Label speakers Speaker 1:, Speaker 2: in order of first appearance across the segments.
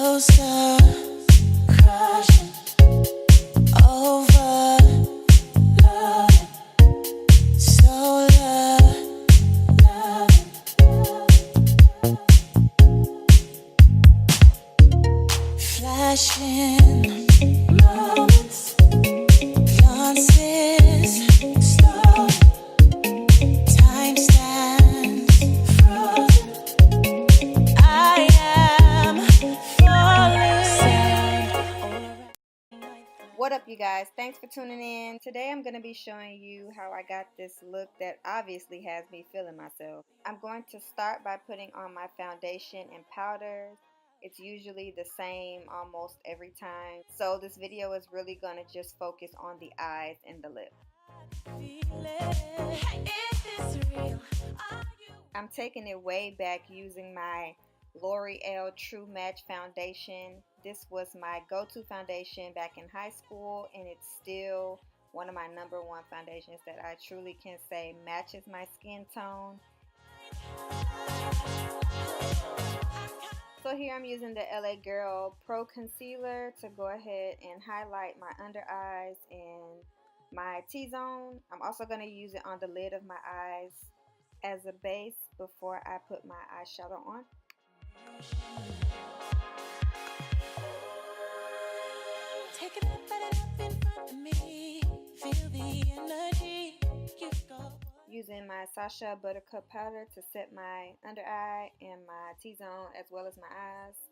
Speaker 1: closer, crushing over, loving, so loving, flashing moments, glances, slow, time stands frozen. I am falling.
Speaker 2: What up, you guys? Thanks for tuning in. Today I'm going to be showing you how I got this look that obviously has me feeling myself. I'm going to start by putting on my foundation and powders. It's usually the same almost every time. So this video is really going to just focus on the eyes and the lip. I'm taking it way back using my Loreal True Match foundation. This was my go-to foundation back in high school, and it's still one of my #1 foundations that I truly can say matches my skin tone. So here I'm using the LA Girl Pro Concealer to go ahead and highlight my under eyes and my T-zone. I'm also going to use it on the lid of my eyes as a base before I put my eyeshadow on.
Speaker 1: Take it up, put it up in front of me. Feel the energy. You go.
Speaker 2: Using my Sacha Buttercup powder to set my under eye and my T-zone as well as my eyes.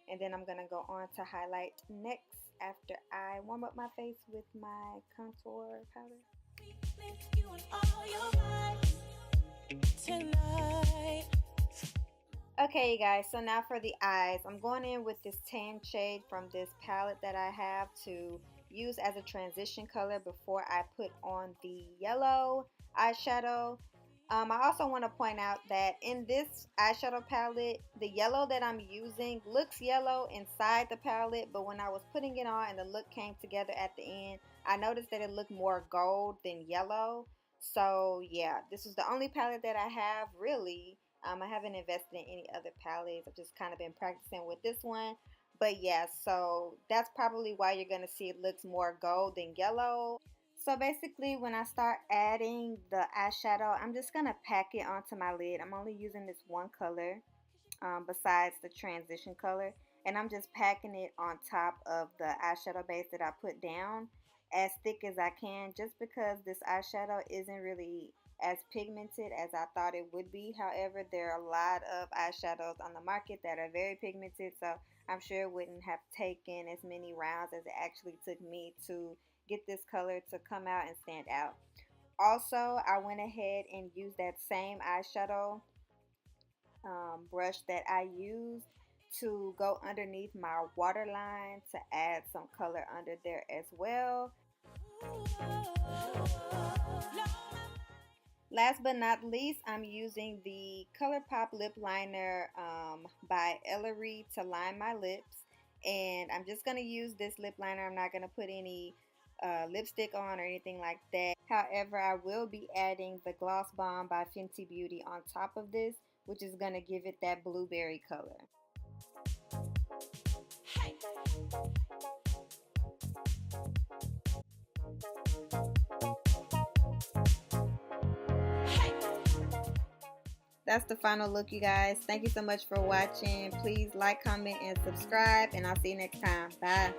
Speaker 2: And then I'm going to go on to highlight next after I warm up my face with my contour powder.
Speaker 1: You and all your vibes tonight.
Speaker 2: Okay, you guys, so now for the eyes. I'm going in with this tan shade from this palette that I have to use as a transition color before I put on the yellow eyeshadow. I also want to point out that in this eyeshadow palette, the yellow that I'm using looks yellow inside the palette, but when I was putting it on and the look came together at the end, I noticed that it looked more gold than yellow. So yeah, this is the only palette that I have really. I haven't invested in any other palettes. I've just kind of been practicing with this one. But yeah, so that's probably why you're going to see it looks more gold than yellow. So basically when I start adding the eyeshadow, I'm just going to pack it onto my lid. I'm only using this one color besides the transition color. And I'm just packing it on top of the eyeshadow base that I put down as thick as I can, just because this eyeshadow isn't really as pigmented as I thought it would be. However, there are a lot of eyeshadows on the market that are very pigmented, so I'm sure it wouldn't have taken as many rounds as it actually took me to get this color to come out and stand out. Also, I went ahead and used that same eyeshadow brush that I used to go underneath my waterline to add some color under there as well. Last but not least, I'm using the ColorPop lip liner by Ellarie to line my lips. And I'm just going to use this lip liner. I'm not going to put any lipstick on or anything like that. However, I will be adding the Gloss Bomb by Fenty Beauty on top of this, which is going to give it that blueberry color. That's the final look, you guys. Thank you so much for watching. Please like, comment, and subscribe, and I'll see you next time. Bye.